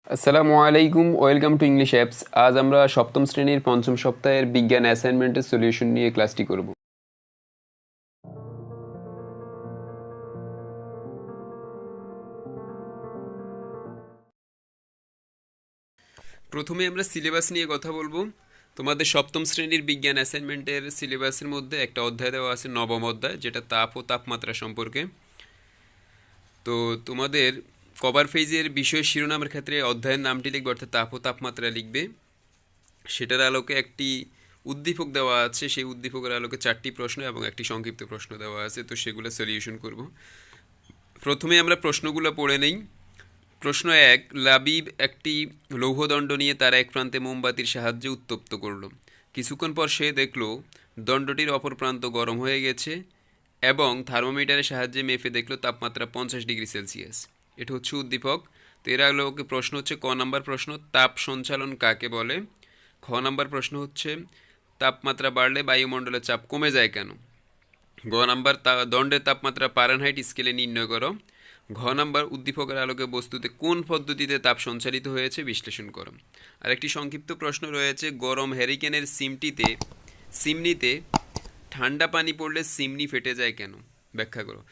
আসসালামু আলাইকুম, welcome to English apps. আজ আমরা সপ্তম শ্রেণীর পঞ্চম সপ্তাহের বিজ্ঞান অ্যাসাইনমেন্টের সলিউশন নিয়ে ক্লাসটি করব। প্রথমে আমরা সিলেবাস নিয়ে কথা বলবো। তোমাদের সপ্তম শ্রেণীর বিজ্ঞান অ্যাসাইনমেন্টের সিলেবাসের মধ্যে একটা অধ্যায় দেওয়া আছে, নবম অধ্যায়, যেটা তাপ ও তাপমাত্রা সম্পর্কে। তো তোমাদের কভার পেজের বিষয় শিরোনামের ক্ষেত্রে অধ্যায়ের নামটি লিখবে, অর্থাৎ তাপ ও তাপমাত্রা লিখবে। সেটার আলোকে একটি উদ্দীপক দেওয়া আছে, সেই উদ্দীপকের আলোকে 4টি প্রশ্ন এবং একটি সংক্ষিপ্ত প্রশ্ন দেওয়া আছে, তো সেগুলো সলিউশন করব। প্রথমে আমরা প্রশ্নগুলো পড়ে নেই। প্রশ্ন 1, লাবিব একটি লৌহদণ্ড নিয়ে তার এক প্রান্তে মোমবাতির সাহায্যে উত্তপ্ত করল। কিছুক্ষণ পর সে দেখল দণ্ডটির অপর প্রান্ত গরম হয়ে গেছে এবং থার্মোমিটারের সাহায্যে মেপে দেখল তাপমাত্রা 50 ডিগ্রি সেলসিয়াস। এটা হচ্ছে উদ্দীপক। তো এর আলোকে প্রশ্ন হচ্ছে, ক নাম্বার প্রশ্ন, তাপ সঞ্চালন কাকে বলে? খ নাম্বার প্রশ্ন হচ্ছে, তাপমাত্রা বাড়লে বায়ুমণ্ডলের চাপ কমে যায় কেন? গ নাম্বার, দণ্ডের তাপমাত্রা ফারেনহাইট স্কেলে নির্ণয় করো। ঘ নাম্বার, উদ্দীপকের আলোকে বস্তুতে কোন পদ্ধতিতে তাপ সঞ্চালিত হয়েছে বিশ্লেষণ করো। আর একটি সংক্ষিপ্ত প্রশ্ন রয়েছে, গরম হ্যারিকেনের সিমনিতে ঠান্ডা পানি পড়লে সিমনি ফেটে যায় কেন? ব্যাখ্যা করো।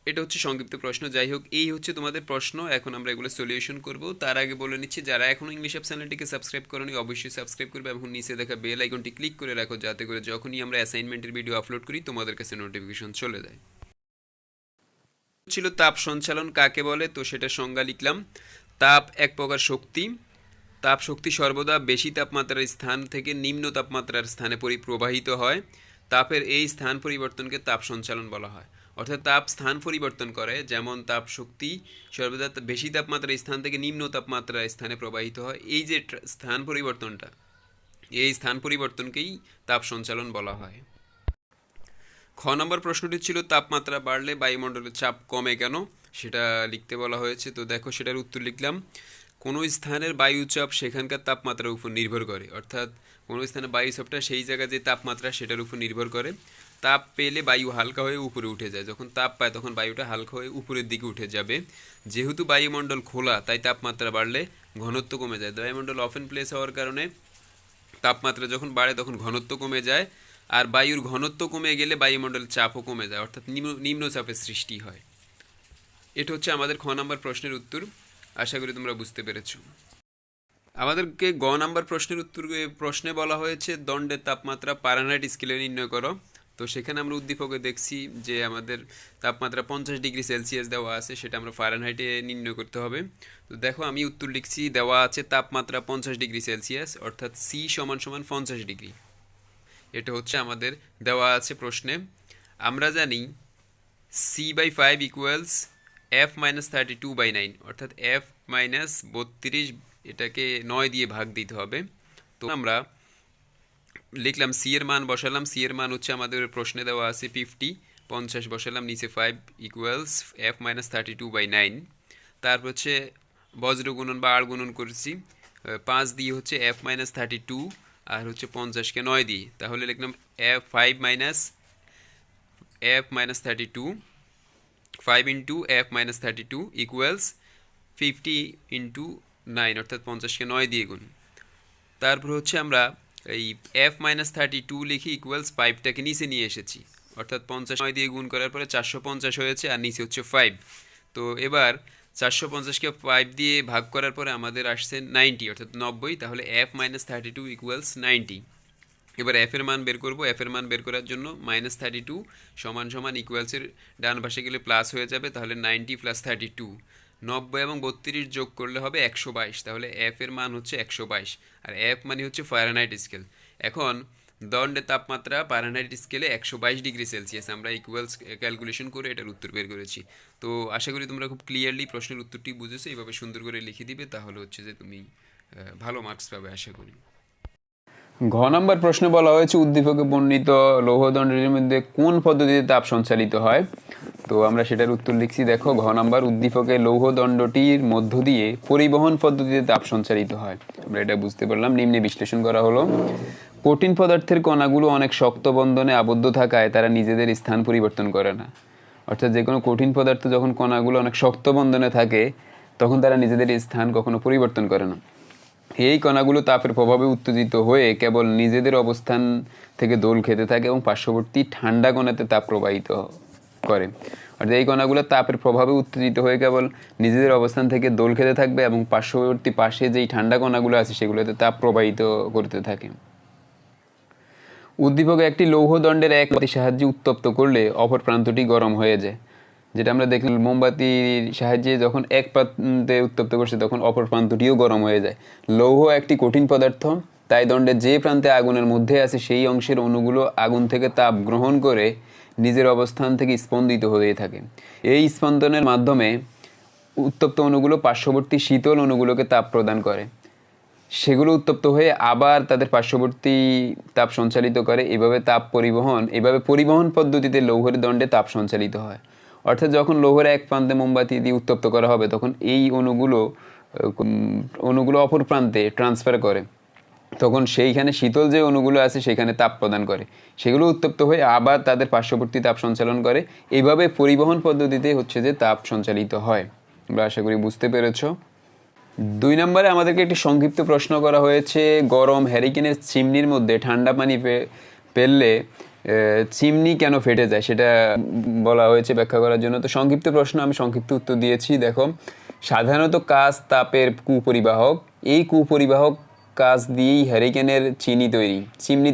এটা হচ্ছে সংক্ষিপ্ত প্রশ্ন। যাই হোক, এই হচ্ছে তোমাদের প্রশ্ন। এখন আমরা এগুলো সলিউশন করব। তার আগে বলে নিচ্ছি, যারা এখনও ইংলিশ অ্যাপ চ্যানেলটিকে সাবস্ক্রাইব করোনি অবশ্যই সাবস্ক্রাইব করবে এবং নিচে দেখা বেল আইকনটি ক্লিক করে রাখো, যাতে করে যখনই আমরা অ্যাসাইনমেন্টের ভিডিও আপলোড করি তোমাদের কাছে নোটিফিকেশন চলে যায়। ছিল তাপ সঞ্চালন কাকে বলে, তো সেটা সংজ্ঞা লিখলাম। তাপ এক প্রকার শক্তি। তাপ শক্তি সর্বদা বেশি তাপমাত্রার স্থান থেকে নিম্ন তাপমাত্রার স্থানে প্রবাহিত হয়। তাপের এই স্থান পরিবর্তনকে তাপ সঞ্চালন বলা হয়। অর্থাৎ তাপ স্থান পরিবর্তন করে, যেমন তাপ শক্তি সর্বদা বেশি তাপমাত্রার স্থান থেকে নিম্ন তাপমাত্রার স্থানে প্রবাহিত হয়। এই যে স্থান পরিবর্তনটা, এই স্থান পরিবর্তনকেই তাপ সঞ্চালন বলা হয়। খ নম্বর প্রশ্নটি ছিল, তাপমাত্রা বাড়লে বায়ুমণ্ডলের চাপ কমে কেন? সেটা লিখতে বলা হয়েছে। তো দেখো, সেটার উত্তর লিখলাম। কোনো স্থানের বায়ুচাপ সেখানকার তাপমাত্রার উপর নির্ভর করে, অর্থাৎ কোনো স্থানে বায়ুচাপটা সেই জায়গায় যে তাপমাত্রা সেটার উপর নির্ভর করে। তাপ পেলে বায়ু হালকা হয়ে উপরে উঠে যায়, যখন তাপ পায় তখন বায়ুটা হালকা হয়ে উপরের দিকে উঠে যাবে। যেহেতু বায়ুমণ্ডল খোলা, তাই তাপমাত্রা বাড়লে ঘনত্ব কমে যায়। বায়ুমণ্ডল ওপেন প্লেস হওয়ার কারণে তাপমাত্রা যখন বাড়ে তখন ঘনত্ব কমে যায়, আর বায়ুর ঘনত্ব কমে গেলে বায়ুমণ্ডলের চাপও কমে যায়, অর্থাৎ নিম্নচাপের সৃষ্টি হয়। এটা হচ্ছে আমাদের খ নাম্বার প্রশ্নের উত্তর। আশা করি তোমরা বুঝতে পেরেছো। আমাদেরকে গ নাম্বার প্রশ্নে বলা হয়েছে, দণ্ডের তাপমাত্রা ফারেনহাইট স্কেলে নির্ণয় করো। তো সেখানে আমরা উদ্দীপকে দেখছি যে আমাদের তাপমাত্রা 50 ডিগ্রি সেলসিয়াস দেওয়া আছে, সেটা আমরা ফারেনহাইটে নির্ণয় করতে হবে। তো দেখো, আমি উত্তর লিখছি। দেওয়া আছে তাপমাত্রা 50 ডিগ্রি সেলসিয়াস, অর্থাৎ সি সমান সমান 50 ডিগ্রি। এটা হচ্ছে আমাদের দেওয়া আছে প্রশ্নে। আমরা জানি C/5 ইকুয়ালস F-32/9, অর্থাৎ F-32, এটাকে 9 দিয়ে ভাগ দিতে হবে। তো আমরা লিখলাম, সি এর মান বসালাম। সি এর মান হচ্ছে আমাদের প্রশ্নে দেওয়া আছে 50 বসালাম, নিচে 5 ইকুয়ালস F-32/9। তারপর হচ্ছে বজ্র গুণন বা আড় গুণন করছি, 5 দিয়ে হচ্ছে F-32, আর হচ্ছে 50কে 9 দিয়ে, তাহলে লিখলাম F-32, 5 into F-32 equals 50 into 9, অর্থাৎ 50কে 9 দিয়ে গুণ। তারপর হচ্ছে আমরা এই F-32 লিখি ইকুয়ালস 5টাকে নিচে নিয়ে এসেছি, অর্থাৎ 50 9 দিয়ে গুণ করার পরে 450 হয়েছে, আর নিচে হচ্ছে 5। তো এবার 450কে 5 দিয়ে ভাগ করার পরে আমাদের আসছে 90, অর্থাৎ 90। তাহলে F-32 ইকুয়ালস 90। এবার এফ এর মান বের করব। এফ এর মান বের করার জন্য -32 সমান সমান ইকুয়ালসের ডান পাশে গেলে প্লাস হয়ে যাবে, তাহলে 90 + 32, 90 এবং 32 যোগ করলে হবে 122। তাহলে এফ এর মান হচ্ছে 122, আর এফ মানে হচ্ছে ফারেনহাইট স্কেল। এখন দণ্ডের তাপমাত্রা ফারেনহাইট স্কেলে 122 ডিগ্রি সেলসিয়াস, আমরা ইকুয়ালস ক্যালকুলেশন করে এটার উত্তর বের করেছি। তো আশা করি তোমরা খুব ক্লিয়ারলি প্রশ্নের উত্তরটি বুঝেছো। এইভাবে সুন্দর করে লিখে দিবে, তাহলে হচ্ছে যে তুমি ভালো মার্কস পাবে আশা করি। ঘ নম্বর প্রশ্নে বলা হয়েছে, উদ্দীপকে বর্ণিত লৌহদণ্ডের মধ্যে কোন পদ্ধতিতে তাপ সঞ্চালিত হয়? তো আমরা সেটার উত্তর লিখছি। দেখো, ঘ নম্বর, উদ্দীপকে লৌহদণ্ডটির মধ্য দিয়ে পরিবহন পদ্ধতিতে তাপ সঞ্চালিত হয়। আমরা এটা বুঝতে পারলাম। নিম্নে বিশ্লেষণ করা হলো, কঠিন পদার্থের কণাগুলো অনেক শক্ত বন্ধনে আবদ্ধ থাকায় তারা নিজেদের স্থান পরিবর্তন করে না। অর্থাৎ যে কোনো কঠিন পদার্থ যখন কণাগুলো অনেক শক্ত বন্ধনে থাকে, তখন তারা নিজেদের স্থান কখনো পরিবর্তন করে না। এই কণাগুলো তাপের প্রভাবে উত্তেজিত হয়ে কেবল নিজেদের অবস্থান থেকে দোল খেতে থাকে এবং পার্শ্ববর্তী ঠান্ডা কণাতে তাপ প্রবাহিত করে। অর্থাৎ এই কণাগুলো তাপের প্রভাবে উত্তেজিত হয়ে কেবল নিজেদের অবস্থান থেকে দোল খেতে থাকবে এবং পার্শ্ববর্তী পাশে যেই ঠান্ডা কণাগুলো আছে সেগুলোতে তাপ প্রবাহিত করতে থাকে। উদ্দীপক একটি লৌহদণ্ডের এক প্রান্তের সাহায্যে উত্তপ্ত করলে অপর প্রান্তটি গরম হয়ে যায়। যেটা আমরা দেখলাম, মোমবাতির সাহায্যে যখন এক প্রান্তে উত্তপ্ত করছে তখন অপর প্রান্তটিও গরম হয়ে যায়। লৌহ একটি কঠিন পদার্থ, তাই দণ্ডের যে প্রান্তে আগুনের মধ্যে আছে সেই অংশের অণুগুলো আগুন থেকে তাপ গ্রহণ করে নিজের অবস্থান থেকে স্পন্দিত হয়ে থাকে। এই স্পন্দনের মাধ্যমে উত্তপ্ত অণুগুলো পার্শ্ববর্তী শীতল অণুগুলোকে তাপ প্রদান করে, সেগুলো উত্তপ্ত হয়ে আবার তাদের পার্শ্ববর্তী তাপ সঞ্চালিত করে। এভাবে পরিবহন পদ্ধতিতে লৌহের দণ্ডে তাপ সঞ্চালিত হয়। অর্থাৎ যখন লৌহের এক প্রান্তে মোমবাতি দিয়ে উত্তপ্ত করা হবে তখন এই অণুগুলো অপর প্রান্তে ট্রান্সফার করে, তখন সেইখানে শীতল যে অণুগুলো আছে সেখানে তাপ প্রদান করে, সেগুলো উত্তপ্ত হয়ে আবার তাদের পার্শ্ববর্তী তাপ সঞ্চালন করে। এইভাবে পরিবহন পদ্ধতিতে হচ্ছে যে তাপ সঞ্চালিত হয়। আমরা আশা করি বুঝতে পেরেছ। 2 নম্বরে আমাদেরকে একটি সংক্ষিপ্ত প্রশ্ন করা হয়েছে, গরম হ্যারিকেনের চিমনির মধ্যে ঠান্ডা পানি ফেললে চিমনি কেন ফেটে যায় সেটা বলা হয়েছে ব্যাখ্যা করার জন্য। তো সংক্ষিপ্ত প্রশ্ন, আমি সংক্ষিপ্ত উত্তর দিয়েছি। দেখো, সাধারণত কাঁচ তাপের কুপরিবাহক, এই কুপরিবাহক কাঁচ দিয়েই হ্যারিকেনের চিমনি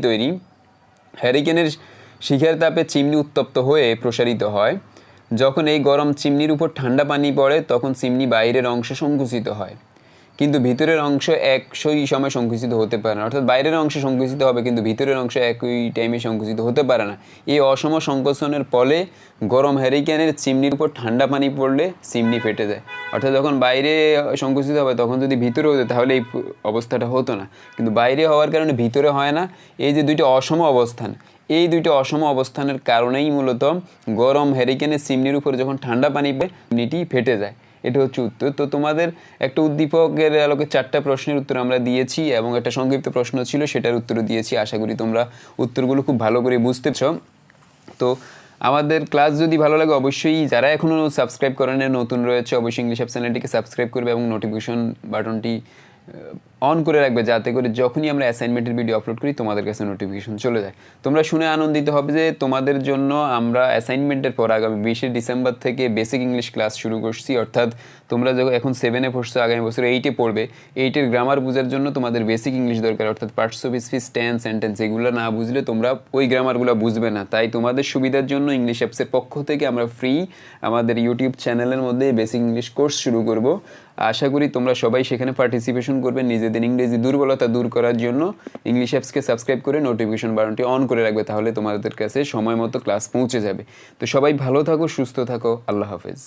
তৈরি। হ্যারিকেনের শিখার তাপে চিমনি উত্তপ্ত হয়ে প্রসারিত হয়। যখন এই গরম চিমনির উপর ঠান্ডা পানি পড়ে তখন চিমনি বাইরের অংশে সংকুচিত হয়, কিন্তু ভিতরের অংশ একই সময় সংকুচিত হতে পারে না। অর্থাৎ বাইরের অংশ সংকুচিত হবে কিন্তু ভিতরের অংশ একই টাইমে সংকুচিত হতে পারে না। এই অসম সংকোচনের ফলে গরম হ্যারিকেনের চিমনির উপর ঠান্ডা পানি পড়লে চিমনি ফেটে যায়। অর্থাৎ যখন বাইরে সংকুচিত হবে তখন যদি ভিতরে হতো তাহলে এই অবস্থাটা হতো না, কিন্তু বাইরে হওয়ার কারণে ভিতরে হয় না। এই যে দুইটি অসম অবস্থান, এই দুইটি অসম অবস্থানের কারণেই মূলত গরম হ্যারিকেনের চিমনির উপর যখন ঠান্ডা পানি পড়ে চিমনিটি ফেটে যায়। এটা হচ্ছে উত্তর। তো তোমাদের একটা উদ্দীপকের আলোকে 4টা প্রশ্নের উত্তর আমরা দিয়েছি এবং একটা সংক্ষিপ্ত প্রশ্ন ছিল সেটার উত্তর দিয়েছি। আশা করি তোমরা উত্তরগুলো খুব ভালো করে বুঝতেছ। তো আমাদের ক্লাস যদি ভালো লাগে অবশ্যই, যারা এখনও সাবস্ক্রাইব করেন নতুন রয়েছে, অবশ্যই ইংলিশ অ্যাপ চ্যানেলটিকে সাবস্ক্রাইব করবে এবং নোটিফিকেশন বাটনটি অন করে রাখবে, যাতে করে যখনই আমরা অ্যাসাইনমেন্টের ভিডিও আপলোড করি তোমাদের কাছে নোটিফিকেশন চলে যায়। তোমরা শুনে আনন্দিত হবে যে তোমাদের জন্য আমরা অ্যাসাইনমেন্টের পর আগামী 20 ডিসেম্বর থেকে বেসিক ইংলিশ ক্লাস শুরু করছি। অর্থাৎ তোমরা যখন এখন 7-এ পড়ছো, আগামী বছর 8-এ পড়বে, 8-এর গ্রামার বোঝার জন্য তোমাদের বেসিক ইংলিশ দরকার। অর্থাৎ parts of speech, tense, sentence এগুলো না বুঝলে তোমরা ওই গ্রামারগুলো বুঝবে না। তাই তোমাদের সুবিধার জন্য ইংলিশ অ্যাপসের পক্ষ থেকে আমরা ফ্রি আমাদের ইউটিউব চ্যানেলের মধ্যে বেসিক ইংলিশ কোর্স শুরু করব। আশা করি তোমরা সবাই সেখানে পার্টিসিপেশন করবে। নিজেদের ইংরেজি দুর্বলতা দূর করার জন্য ইংলিশ অ্যাপসকে সাবস্ক্রাইব করে নোটিফিকেশন বাটনটি অন করে রাখবে, তাহলে তোমাদের কাছে সময় মতো ক্লাস পৌঁছে যাবে। তো সবাই ভালো থাকো, সুস্থ থাকো, আল্লাহ হাফেজ।